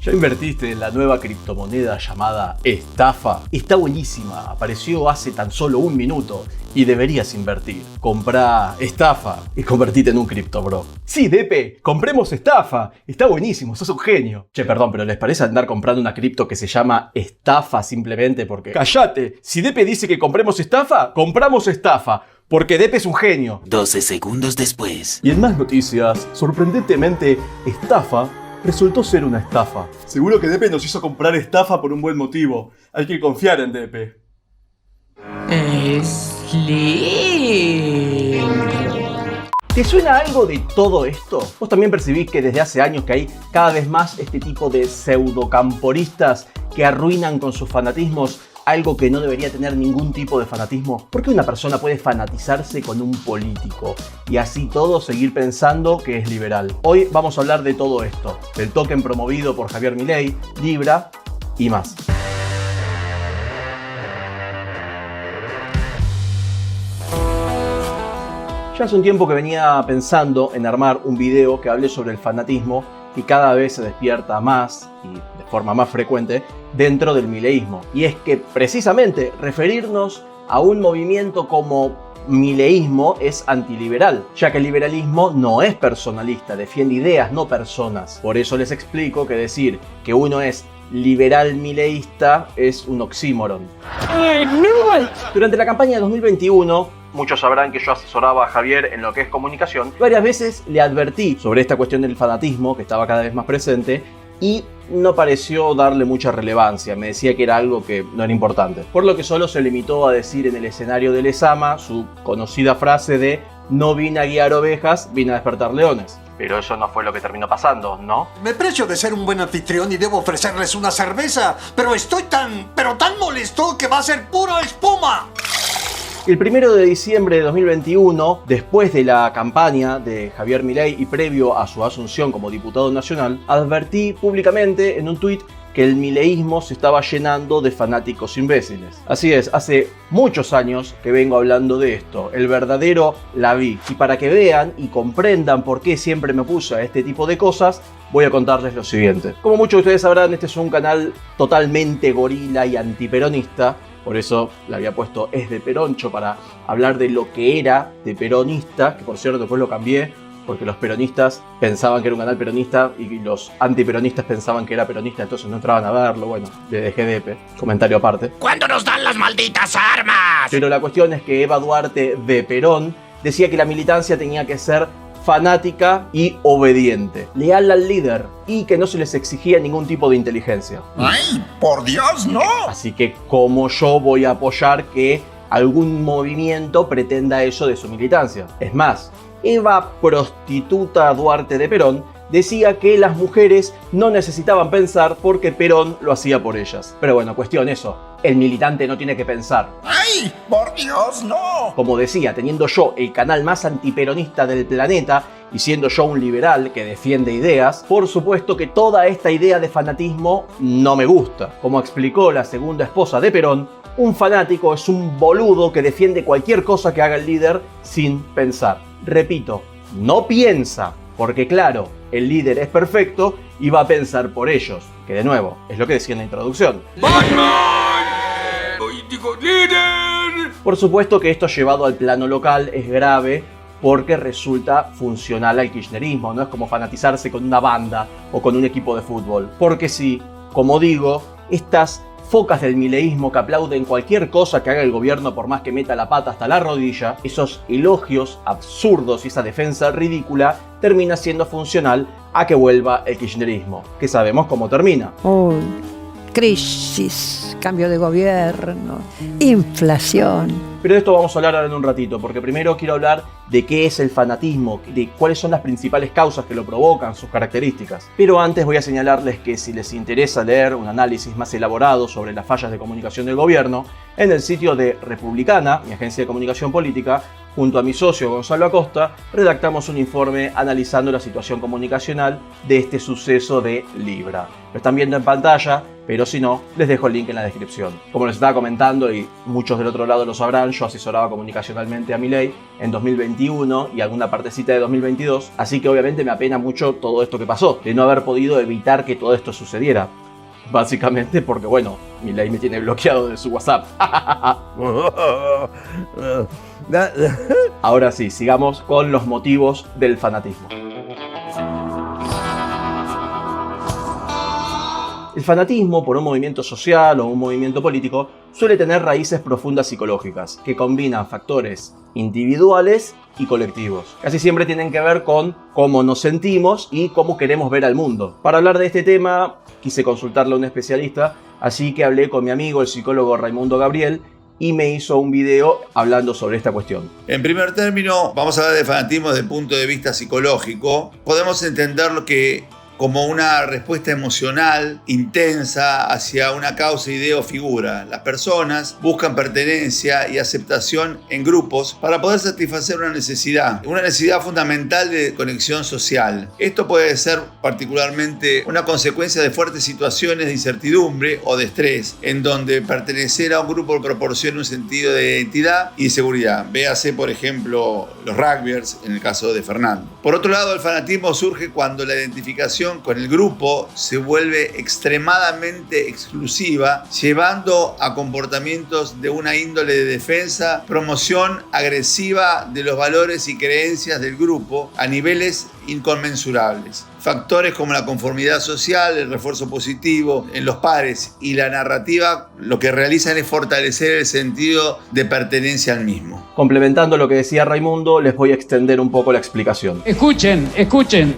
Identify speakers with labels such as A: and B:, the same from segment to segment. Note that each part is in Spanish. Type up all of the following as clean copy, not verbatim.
A: ¿Ya invertiste en la nueva criptomoneda llamada Estafa? Está buenísima, apareció hace tan solo un minuto y deberías invertir. Comprá Estafa y convertite en un criptobro. Sí, Depe, compremos Estafa. Está buenísimo, sos un genio. Che, perdón, pero ¿les parece andar comprando una cripto que se llama Estafa simplemente porque... ¡Cállate! Si Depe dice que compremos Estafa, compramos Estafa. Porque Depe es un genio.
B: 12 segundos después.
A: Y en más noticias, sorprendentemente, Estafa resultó ser una estafa. Seguro que Depe nos hizo comprar Estafa por un buen motivo. Hay que confiar en Depe. ¿Te suena algo de todo esto? Vos también percibís que desde hace años que hay cada vez más este tipo de pseudocamporistas que arruinan con sus fanatismos algo que no debería tener ningún tipo de fanatismo. ¿Por qué una persona puede fanatizarse con un político y así todo seguir pensando que es liberal? Hoy vamos a hablar de todo esto, del token promovido por Javier Milei, Libra y más. Ya hace un tiempo que venía pensando en armar un video que hable sobre el fanatismo y cada vez se despierta más y de forma más frecuente dentro del mileísmo. Y es que precisamente referirnos a un movimiento como mileísmo es antiliberal, ya que el liberalismo no es personalista, defiende ideas, no personas. Por eso les explico que decir que uno es liberal mileísta es un oxímoron. Durante la campaña de 2021, muchos sabrán que yo asesoraba a Javier en lo que es comunicación. Varias veces le advertí sobre esta cuestión del fanatismo que estaba cada vez más presente y no pareció darle mucha relevancia. Me decía que era algo que no era importante. Por lo que solo se limitó a decir en el escenario del Ezama su conocida frase de "no vine a guiar ovejas, vine a despertar leones". Pero eso no fue lo que terminó pasando, ¿no?
C: Me precio de ser un buen anfitrión y debo ofrecerles una cerveza, pero estoy tan molesto que va a ser pura espuma.
A: El 1 de diciembre de 2021, después de la campaña de Javier Milei y previo a su asunción como diputado nacional, advertí públicamente en un tuit que el mileísmo se estaba llenando de fanáticos imbéciles. Así es, hace muchos años que vengo hablando de esto, el verdadero la vi. Y para que vean y comprendan por qué siempre me opuse a este tipo de cosas, voy a contarles lo siguiente. Como muchos de ustedes sabrán, este es un canal totalmente gorila y antiperonista. Por eso le había puesto Es de Peroncho para hablar de lo que era de peronista, que por cierto después lo cambié porque los peronistas pensaban que era un canal peronista y los antiperonistas pensaban que era peronista, entonces no entraban a verlo. Bueno, le dejé Depe, comentario aparte.
B: ¿Cuándo nos dan las malditas armas?
A: Pero la cuestión es que Eva Duarte de Perón decía que la militancia tenía que ser fanática y obediente, leal al líder y que no se les exigía ningún tipo de inteligencia.
D: ¡Ay, por Dios, no!
A: Así que como yo voy a apoyar que algún movimiento pretenda eso de su militancia. Es más, Eva prostituta Duarte de Perón decía que las mujeres no necesitaban pensar porque Perón lo hacía por ellas. Pero bueno, cuestión eso, el militante no tiene que pensar.
D: ¡Ay, por Dios, no!
A: Como decía, teniendo yo el canal más antiperonista del planeta y siendo yo un liberal que defiende ideas, por supuesto que toda esta idea de fanatismo no me gusta. Como explicó la segunda esposa de Perón, un fanático es un boludo que defiende cualquier cosa que haga el líder sin pensar. Repito, no piensa, porque claro, el líder es perfecto y va a pensar por ellos, que de nuevo, es lo que decía en la introducción.
D: ¡Batman! ¡Político líder!
A: Por supuesto que esto llevado al plano local es grave porque resulta funcional al kirchnerismo, no es como fanatizarse con una banda o con un equipo de fútbol. Porque sí, como digo, estas focas del mileísmo que aplauden cualquier cosa que haga el gobierno por más que meta la pata hasta la rodilla, esos elogios absurdos y esa defensa ridícula termina siendo funcional a que vuelva el kirchnerismo, que sabemos cómo termina.
E: Crisis, cambio de gobierno, inflación.
A: Pero de esto vamos a hablar ahora en un ratito, porque primero quiero hablar de qué es el fanatismo, de cuáles son las principales causas que lo provocan, sus características. Pero antes voy a señalarles que si les interesa leer un análisis más elaborado sobre las fallas de comunicación del gobierno, en el sitio de Republicana, mi agencia de comunicación política, junto a mi socio Gonzalo Acosta, redactamos un informe analizando la situación comunicacional de este suceso de Libra. Lo están viendo en pantalla, pero si no, les dejo el link en la descripción. Como les estaba comentando, y muchos del otro lado lo sabrán, yo asesoraba comunicacionalmente a Milei en 2021 y alguna partecita de 2022, así que obviamente me apena mucho todo esto que pasó, de no haber podido evitar que todo esto sucediera. Básicamente porque, bueno, Milei me tiene bloqueado de su WhatsApp. Ahora sí, sigamos con los motivos del fanatismo. El fanatismo por un movimiento social o un movimiento político suele tener raíces profundas psicológicas, que combinan factores individuales y colectivos. Casi siempre tienen que ver con cómo nos sentimos y cómo queremos ver al mundo. Para hablar de este tema, quise consultarle a un especialista, así que hablé con mi amigo, el psicólogo Raimundo Gabriel, y me hizo un video hablando sobre esta cuestión.
F: En primer término, vamos a hablar de fanatismo desde el punto de vista psicológico. Podemos entenderlo como una respuesta emocional intensa hacia una causa, idea o figura. Las personas buscan pertenencia y aceptación en grupos para poder satisfacer una necesidad fundamental de conexión social. Esto puede ser particularmente una consecuencia de fuertes situaciones de incertidumbre o de estrés, en donde pertenecer a un grupo proporciona un sentido de identidad y de seguridad. Véase, por ejemplo, los rugbyers, en el caso de Fernando. Por otro lado, el fanatismo surge cuando la identificación con el grupo se vuelve extremadamente exclusiva, llevando a comportamientos de una índole de defensa, promoción agresiva de los valores y creencias del grupo a niveles inconmensurables. Factores como la conformidad social, el refuerzo positivo en los pares y la narrativa lo que realizan es fortalecer el sentido de pertenencia al mismo.
A: Complementando lo que decía Raimundo, les voy a extender un poco la explicación.
G: Escuchen.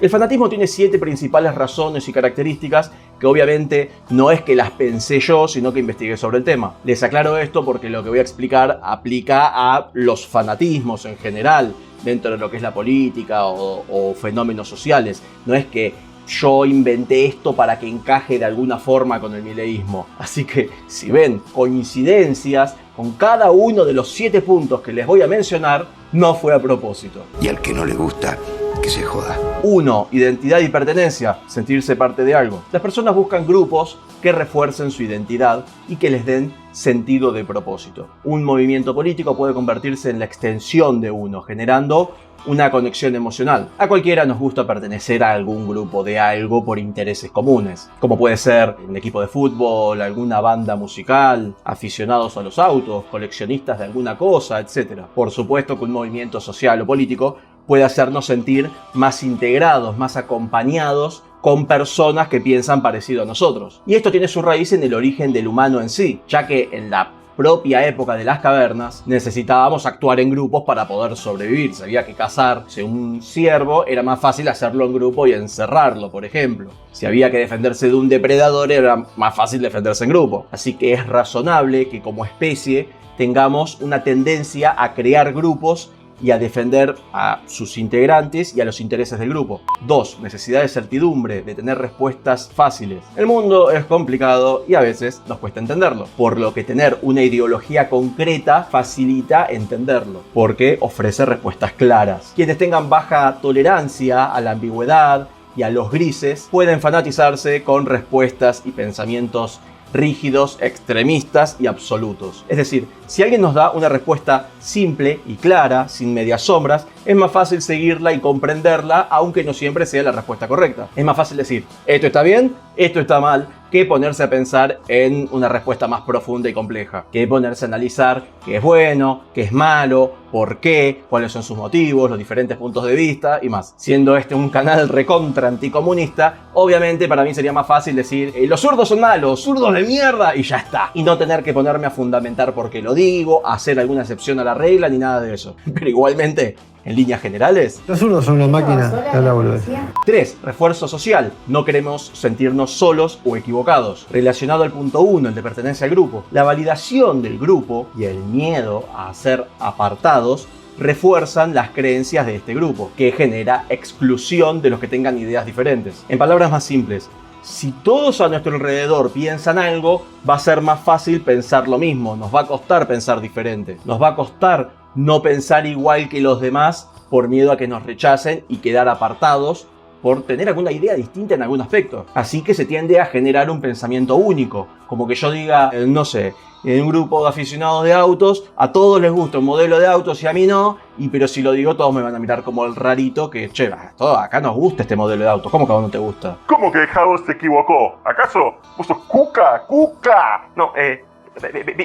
A: El fanatismo tiene 7 principales razones y características que obviamente no es que las pensé yo, sino que investigué sobre el tema. Les aclaro esto porque lo que voy a explicar aplica a los fanatismos en general, dentro de lo que es la política o fenómenos sociales. No es que yo inventé esto para que encaje de alguna forma con el mileísmo. Así que si ven coincidencias con cada uno de los 7 puntos que les voy a mencionar, no fue a propósito.
B: Y al que no le gusta, que se joda.
A: 1. Identidad y pertenencia, sentirse parte de algo. Las personas buscan grupos que refuercen su identidad y que les den sentido de propósito. Un movimiento político puede convertirse en la extensión de uno, generando una conexión emocional. A cualquiera nos gusta pertenecer a algún grupo de algo por intereses comunes, como puede ser un equipo de fútbol, alguna banda musical, aficionados a los autos, coleccionistas de alguna cosa, etc. Por supuesto que un movimiento social o político puede hacernos sentir más integrados, más acompañados con personas que piensan parecido a nosotros. Y esto tiene su raíz en el origen del humano en sí, ya que en la propia época de las cavernas necesitábamos actuar en grupos para poder sobrevivir. Sabía que cazarse un ciervo era más fácil hacerlo en grupo y encerrarlo, por ejemplo. Si había que defenderse de un depredador era más fácil defenderse en grupo. Así que es razonable que como especie tengamos una tendencia a crear grupos y a defender a sus integrantes y a los intereses del grupo. 2. Necesidad de certidumbre, de tener respuestas fáciles. El mundo es complicado y a veces nos cuesta entenderlo, por lo que tener una ideología concreta facilita entenderlo, porque ofrece respuestas claras. Quienes tengan baja tolerancia a la ambigüedad y a los grises pueden fanatizarse con respuestas y pensamientos rígidos, extremistas y absolutos. Es decir, si alguien nos da una respuesta simple y clara, sin medias sombras, es más fácil seguirla y comprenderla, aunque no siempre sea la respuesta correcta. Es más fácil decir, esto está bien, esto está mal, que ponerse a pensar en una respuesta más profunda y compleja. Que ponerse a analizar qué es bueno, qué es malo, por qué, cuáles son sus motivos, los diferentes puntos de vista y más. Siendo este un canal recontra anticomunista, obviamente para mí sería más fácil decir los zurdos son malos, zurdos de mierda y ya está. Y no tener que ponerme a fundamentar por qué lo digo, hacer alguna excepción a la regla ni nada de eso. Pero igualmente, en líneas generales,
H: los zurdos son una máquina, la boludez.
A: 3. Refuerzo social. No queremos sentirnos solos o equivocados. Relacionado al punto 1, el de pertenencia al grupo. La validación del grupo y el miedo a ser apartados refuerzan las creencias de este grupo, que genera exclusión de los que tengan ideas diferentes. En palabras más simples, si todos a nuestro alrededor piensan algo, va a ser más fácil pensar lo mismo, nos va a costar pensar diferente, nos va a costar no pensar igual que los demás por miedo a que nos rechacen y quedar apartados por tener alguna idea distinta en algún aspecto. Así que se tiende a generar un pensamiento único, como que yo diga, no sé, en un grupo de aficionados de autos, a todos les gusta un modelo de autos y a mí no, pero si lo digo todos me van a mirar como el rarito que, che, acá nos gusta este modelo de auto, ¿cómo que a vos no te gusta?
G: ¿Cómo que House se equivocó? ¿Acaso vos sos Cuca? ¡Cuca!
I: No,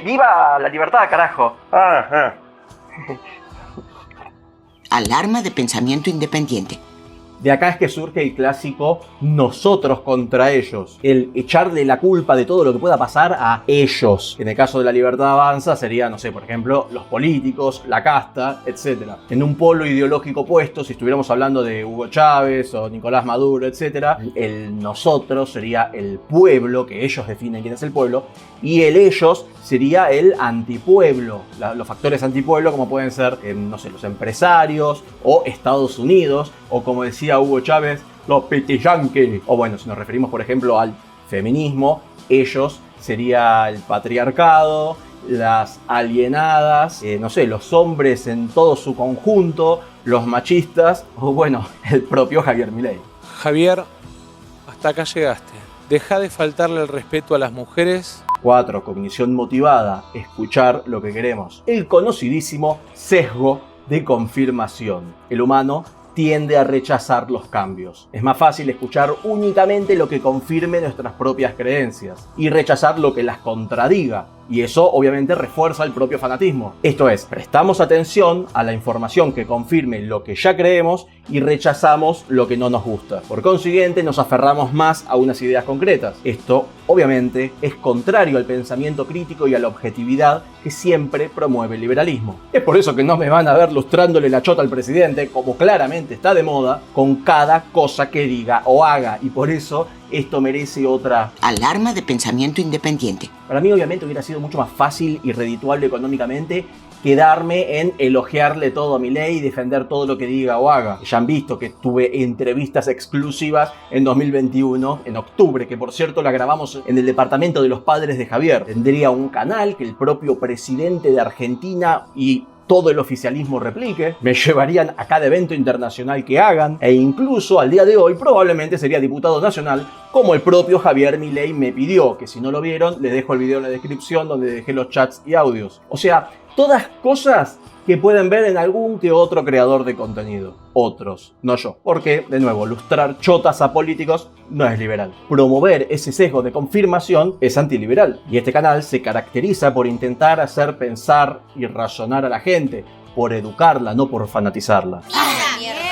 I: viva la libertad, carajo.
G: Ajá.
J: Alarma de pensamiento independiente.
A: De acá es que surge el clásico nosotros contra ellos. El echarle la culpa de todo lo que pueda pasar a ellos. En el caso de La Libertad Avanza sería, no sé, por ejemplo, los políticos, la casta, etc. En un polo ideológico opuesto, si estuviéramos hablando de Hugo Chávez o Nicolás Maduro, etc., el nosotros sería el pueblo, que ellos definen quién es el pueblo, y el ellos sería el antipueblo. Los factores antipueblo como pueden ser, no sé, los empresarios o Estados Unidos, o como decía Hugo Chávez, los pitiyanques. O bueno, si nos referimos por ejemplo al feminismo, ellos sería el patriarcado, las alienadas, no sé, los hombres en todo su conjunto, los machistas, o bueno, el propio Javier Milei.
K: Javier, hasta acá llegaste. Deja de faltarle el respeto a las mujeres.
A: 4. Cognición motivada. Escuchar lo que queremos. El conocidísimo sesgo de confirmación. El humano tiende a rechazar los cambios. Es más fácil escuchar únicamente lo que confirme nuestras propias creencias y rechazar lo que las contradiga. Y eso obviamente refuerza el propio fanatismo. Esto es, prestamos atención a la información que confirme lo que ya creemos y rechazamos lo que no nos gusta. Por consiguiente, nos aferramos más a unas ideas concretas. Esto, obviamente, es contrario al pensamiento crítico y a la objetividad que siempre promueve el liberalismo. Es por eso que no me van a ver lustrándole la chota al presidente, como claramente está de moda, con cada cosa que diga o haga. Y por eso esto merece otra
J: alarma de pensamiento independiente.
A: Para mí obviamente hubiera sido mucho más fácil y redituable económicamente quedarme en elogiarle todo a Milei y defender todo lo que diga o haga. Ya han visto que tuve entrevistas exclusivas en 2021, en octubre, que por cierto la grabamos en el departamento de los padres de Javier. Tendría un canal que el propio presidente de Argentina y todo el oficialismo replique, me llevarían a cada evento internacional que hagan, e incluso al día de hoy probablemente sería diputado nacional, como el propio Javier Milei me pidió, que si no lo vieron, les dejo el video en la descripción donde dejé los chats y audios. O sea, todas cosas que pueden ver en algún que otro creador de contenido. Otros, no yo. Porque, de nuevo, lustrar chotas a políticos no es liberal. Promover ese sesgo de confirmación es antiliberal. Y este canal se caracteriza por intentar hacer pensar y razonar a la gente, por educarla, no por fanatizarla.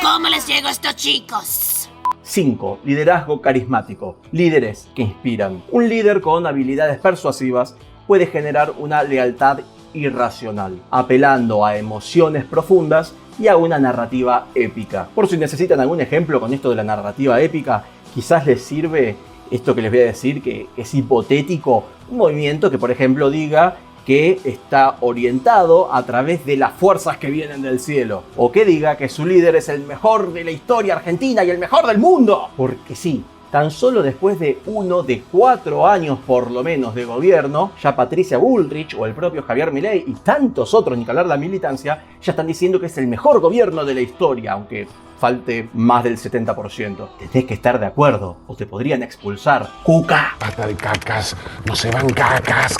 J: ¿Cómo les llego a estos chicos?
A: 5. Liderazgo carismático. Líderes que inspiran. Un líder con habilidades persuasivas puede generar una lealtad irracional, apelando a emociones profundas y a una narrativa épica. Por si necesitan algún ejemplo con esto de la narrativa épica, quizás les sirve esto que les voy a decir, que es hipotético, un movimiento que por ejemplo diga que está orientado a través de las fuerzas que vienen del cielo, o que diga que su líder es el mejor de la historia argentina y el mejor del mundo, porque sí. Tan solo después de 1 de 4 años por lo menos de gobierno, ya Patricia Bullrich o el propio Javier Milei y tantos otros, ni que hablar de la militancia, ya están diciendo que es el mejor gobierno de la historia, aunque falte más del 70%. Tenés que estar de acuerdo o te podrían expulsar. ¡Cuca!
L: Pata de cacas, no se van cacas,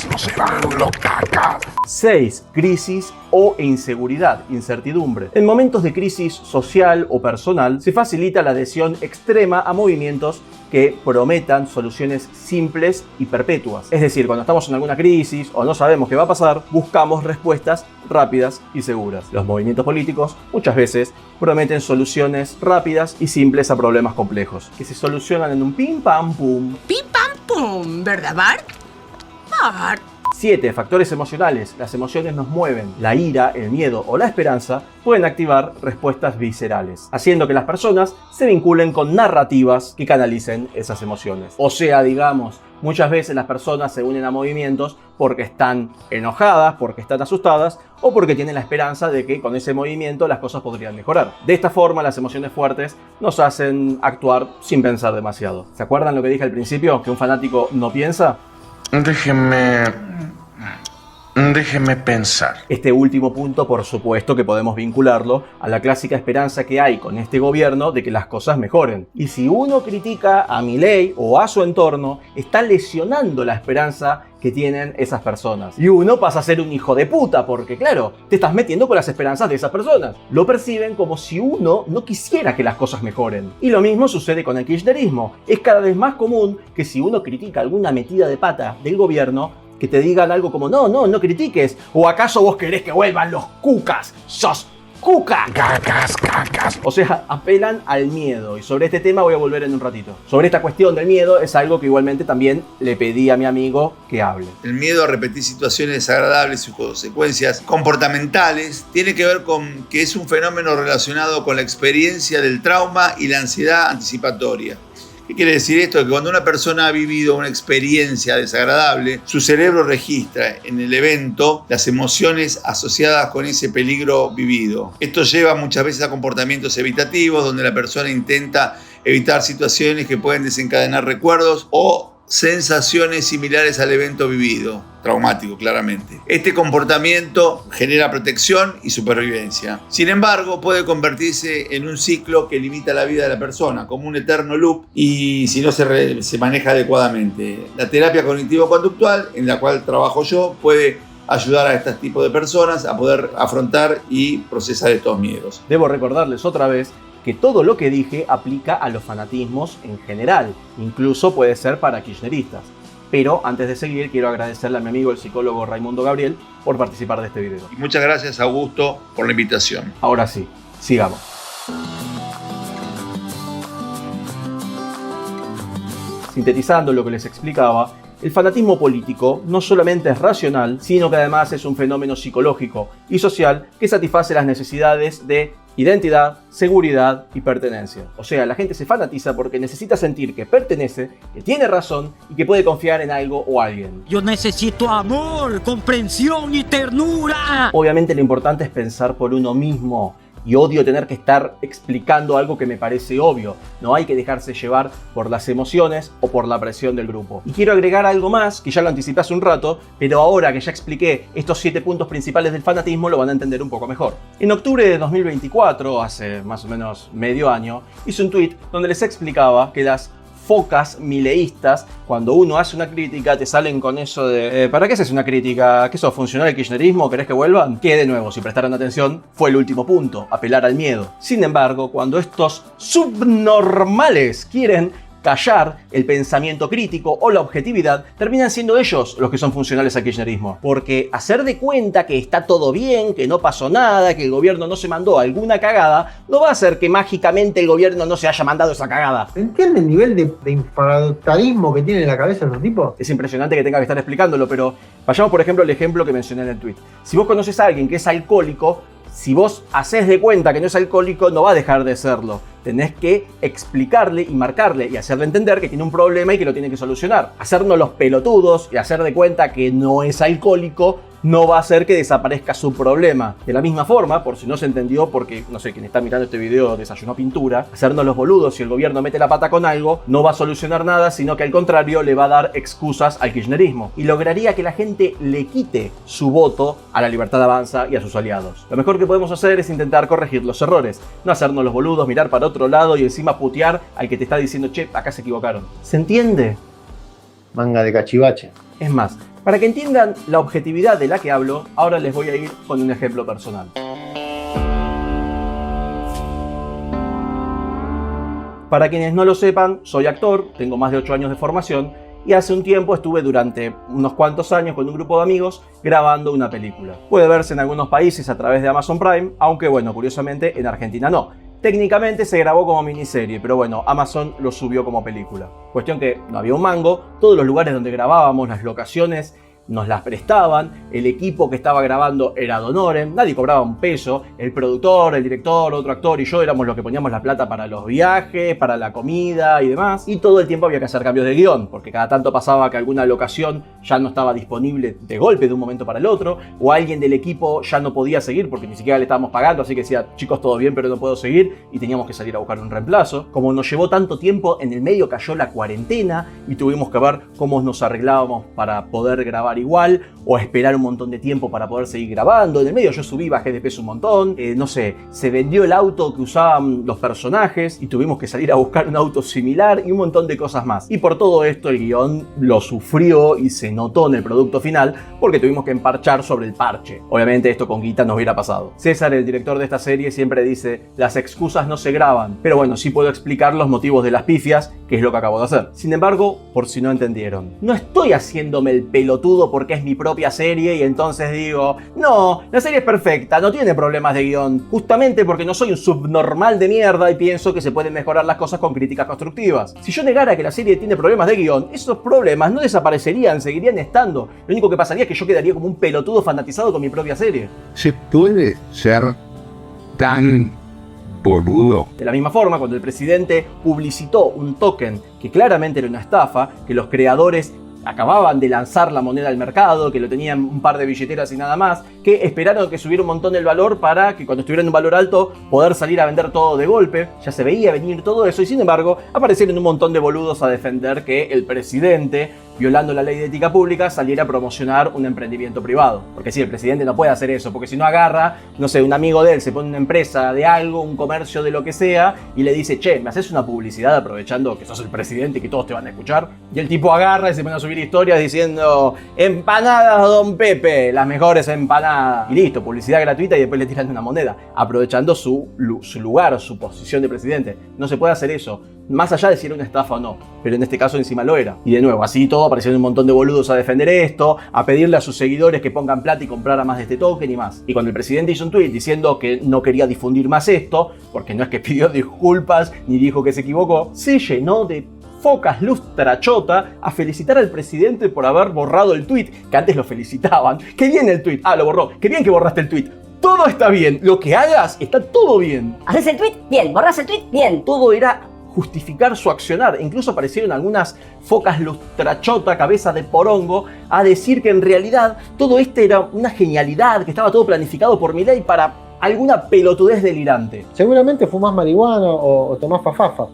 L: no se van los cacas.
A: 6. Crisis o inseguridad, incertidumbre. En momentos de crisis social o personal, se facilita la adhesión extrema a movimientos que prometan soluciones simples y perpetuas. Es decir, cuando estamos en alguna crisis o no sabemos qué va a pasar, buscamos respuestas rápidas y seguras. Los movimientos políticos muchas veces prometen soluciones rápidas y simples a problemas complejos, que se solucionan en un pim pam pum.
J: Pim pam pum, ¿verdad, Bart? Bart.
A: 7. Factores emocionales. Las emociones nos mueven. La ira, el miedo o la esperanza pueden activar respuestas viscerales, haciendo que las personas se vinculen con narrativas que canalicen esas emociones. O sea, digamos, muchas veces las personas se unen a movimientos porque están enojadas, porque están asustadas o porque tienen la esperanza de que con ese movimiento las cosas podrían mejorar. De esta forma, las emociones fuertes nos hacen actuar sin pensar demasiado. ¿Se acuerdan lo que dije al principio? ¿Que un fanático no piensa?
L: Déjenme Déjeme pensar.
A: Este último punto, por supuesto, que podemos vincularlo a la clásica esperanza que hay con este gobierno de que las cosas mejoren. Y si uno critica a Milei o a su entorno, está lesionando la esperanza que tienen esas personas. Y uno pasa a ser un hijo de puta, porque claro, te estás metiendo con las esperanzas de esas personas. Lo perciben como si uno no quisiera que las cosas mejoren. Y lo mismo sucede con el kirchnerismo. Es cada vez más común que si uno critica alguna metida de pata del gobierno, que te digan algo como no critiques, o acaso vos querés que vuelvan los cucas, sos cuca.
L: Cacas.
A: O sea, apelan al miedo, y sobre este tema voy a volver en un ratito. Sobre esta cuestión del miedo es algo que igualmente también le pedí a mi amigo que hable.
F: El miedo a repetir situaciones desagradables y sus consecuencias comportamentales tiene que ver con que es un fenómeno relacionado con la experiencia del trauma y la ansiedad anticipatoria. ¿Qué quiere decir esto? Que cuando una persona ha vivido una experiencia desagradable, su cerebro registra en el evento las emociones asociadas con ese peligro vivido. Esto lleva muchas veces a comportamientos evitativos, donde la persona intenta evitar situaciones que pueden desencadenar recuerdos o sensaciones similares al evento vivido, traumático claramente. Este comportamiento genera protección y supervivencia. Sin embargo, puede convertirse en un ciclo que limita la vida de la persona, como un eterno loop, y si no se maneja adecuadamente. La terapia cognitivo-conductual, en la cual trabajo yo, puede ayudar a este tipo de personas a poder afrontar y procesar estos miedos.
A: Debo recordarles otra vez que todo lo que dije aplica a los fanatismos en general, incluso puede ser para kirchneristas. Pero antes de seguir, quiero agradecerle a mi amigo el psicólogo Raimundo Gabriel por participar de este video.
F: Y muchas gracias, Augusto, por la invitación.
A: Ahora sí, sigamos. Sintetizando lo que les explicaba, el fanatismo político no solamente es racional, sino que además es un fenómeno psicológico y social que satisface las necesidades de identidad, seguridad y pertenencia. O sea, la gente se fanatiza porque necesita sentir que pertenece, que tiene razón y que puede confiar en algo o alguien.
M: Yo necesito amor, comprensión y ternura.
A: Obviamente lo importante es pensar por uno mismo. Y odio tener que estar explicando algo que me parece obvio. No hay que dejarse llevar por las emociones o por la presión del grupo. Y quiero agregar algo más, que ya lo anticipé hace un rato, pero ahora que ya expliqué estos 7 puntos principales del fanatismo, lo van a entender un poco mejor. En octubre de 2024, hace más o menos medio año, hice un tweet donde les explicaba que las focas mileístas, cuando uno hace una crítica, te salen con eso de ¿para qué haces una crítica? ¿Qué sos, funcional el kirchnerismo? ¿Querés que vuelvan? Que de nuevo, si prestaron atención, fue el último punto, apelar al miedo. Sin embargo, cuando estos subnormales quieren callar el pensamiento crítico o la objetividad, terminan siendo ellos los que son funcionales al kirchnerismo. Porque hacer de cuenta que está todo bien, que no pasó nada, que el gobierno no se mandó alguna cagada, no va a hacer que mágicamente el gobierno no se haya mandado esa cagada.
H: ¿Entiende el nivel de infradotarismo que tiene en la cabeza esos tipos?
A: Es impresionante que tenga que estar explicándolo, pero vayamos por ejemplo al ejemplo que mencioné en el tweet. Si vos conoces a alguien que es alcohólico, si vos haces de cuenta que no es alcohólico, no va a dejar de serlo. Tenés que explicarle y marcarle y hacerle entender que tiene un problema y que lo tiene que solucionar. Hacernos los pelotudos y hacer de cuenta que no es alcohólico no va a hacer que desaparezca su problema. De la misma forma, por si no se entendió, porque no sé, quien está mirando este video desayunó pintura, hacernos los boludos si el gobierno mete la pata con algo no va a solucionar nada, sino que al contrario le va a dar excusas al kirchnerismo y lograría que la gente le quite su voto a la Libertad Avanza y a sus aliados. Lo mejor que podemos hacer es intentar corregir los errores, no hacernos los boludos, mirar para otro lado y encima putear al que te está diciendo che, acá se equivocaron. ¿Se entiende?
H: Manga de cachivache.
A: Es más, para que entiendan la objetividad de la que hablo, ahora les voy a ir con un ejemplo personal. Para quienes no lo sepan, soy actor, tengo más de 8 años de formación y hace un tiempo estuve durante unos cuantos años con un grupo de amigos grabando una película. Puede verse en algunos países a través de Amazon Prime, aunque bueno, curiosamente en Argentina no. Técnicamente se grabó como miniserie, pero bueno, Amazon lo subió como película. Cuestión que no había un mango, todos los lugares donde grabábamos, las locaciones, nos las prestaban, el equipo que estaba grabando era ad honorem, nadie cobraba un peso, el productor, el director, otro actor y yo éramos los que poníamos la plata para los viajes, para la comida y demás, y todo el tiempo había que hacer cambios de guión, porque cada tanto pasaba que alguna locación ya no estaba disponible de golpe de un momento para el otro, o alguien del equipo ya no podía seguir porque ni siquiera le estábamos pagando, así que decía, chicos, todo bien, pero no puedo seguir, y teníamos que salir a buscar un reemplazo. Como nos llevó tanto tiempo, en el medio cayó la cuarentena y tuvimos que ver cómo nos arreglábamos para poder grabar grabar igual o esperar un montón de tiempo para poder seguir grabando. En el medio yo subí, bajé de peso un montón. No sé, se vendió el auto que usaban los personajes y tuvimos que salir a buscar un auto similar y un montón de cosas más. Y por todo esto el guión lo sufrió y se notó en el producto final porque tuvimos que emparchar sobre el parche. Obviamente esto con guita nos hubiera pasado. César, el director de esta serie, siempre dice: las excusas no se graban. Pero bueno, sí puedo explicar los motivos de las pifias, que es lo que acabo de hacer. Sin embargo, por si no entendieron, no estoy haciéndome el pelotudo porque es mi propia serie y entonces digo: no, la serie es perfecta, no tiene problemas de guión. Justamente porque no soy un subnormal de mierda y pienso que se pueden mejorar las cosas con críticas constructivas. Si yo negara que la serie tiene problemas de guión, esos problemas no desaparecerían, seguirían estando. Lo único que pasaría es que yo quedaría como un pelotudo fanatizado con mi propia serie.
L: ¿Se puede ser tan boludo?
A: De la misma forma, cuando el presidente publicitó un token que claramente era una estafa, que los creadores acababan de lanzar la moneda al mercado, que lo tenían un par de billeteras y nada más, que esperaron que subiera un montón el valor para que cuando estuviera en un valor alto poder salir a vender todo de golpe. Ya se veía venir todo eso y sin embargo aparecieron un montón de boludos a defender que el presidente, violando la ley de ética pública, saliera a promocionar un emprendimiento privado. Porque sí, el presidente no puede hacer eso, porque si no agarra, no sé, un amigo de él se pone una empresa de algo, un comercio de lo que sea, y le dice: che, ¿me haces una publicidad aprovechando que sos el presidente y que todos te van a escuchar? Y el tipo agarra y se pone a subir historias diciendo: empanadas Don Pepe, las mejores empanadas. Y listo, publicidad gratuita y después le tiran una moneda, aprovechando su lugar, su posición de presidente. No se puede hacer eso, más allá de si era una estafa o no, pero en este caso encima lo era. Y de nuevo, así todo, aparecieron un montón de boludos a defender esto, a pedirle a sus seguidores que pongan plata y compraran más de este token y más. Y cuando el presidente hizo un tweet diciendo que no quería difundir más esto, porque no es que pidió disculpas ni dijo que se equivocó, se llenó de focas lustrachota a felicitar al presidente por haber borrado el tweet, que antes lo felicitaban. ¡Qué bien el tweet! Ah, lo borró. ¡Qué bien que borraste el tweet! Todo está bien. Lo que hagas está todo bien.
N: ¿Haces el tweet? Bien. ¿Borras el tweet? Bien.
A: Todo era justificar su accionar. Incluso aparecieron algunas focas lustrachota, cabeza de porongo, a decir que en realidad todo esto era una genialidad, que estaba todo planificado por Milei para alguna pelotudez delirante.
H: Seguramente fumás marihuana o tomás fafafa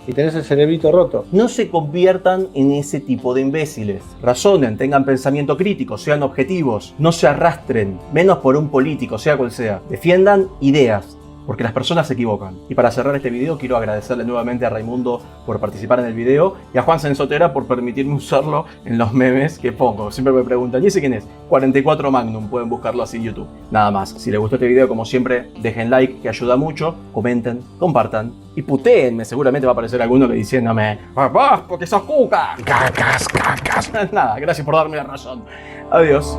H: y tenés el cerebrito roto.
A: No se conviertan en ese tipo de imbéciles. Razonen, tengan pensamiento crítico, sean objetivos, no se arrastren, menos por un político, sea cual sea. Defiendan ideas, porque las personas se equivocan. Y para cerrar este video quiero agradecerle nuevamente a Raimundo por participar en el video y a Juan Sensotera por permitirme usarlo en los memes que pongo. Siempre me preguntan: ¿y ese quién es? 44 Magnum, pueden buscarlo así en YouTube. Nada más, si les gustó este video, como siempre, dejen like, que ayuda mucho, comenten, compartan y putéenme. Seguramente va a aparecer alguno que diciéndome: ¡vos, porque sos cuca!
L: Cacas, cacas.
A: Nada, gracias por darme la razón. Adiós.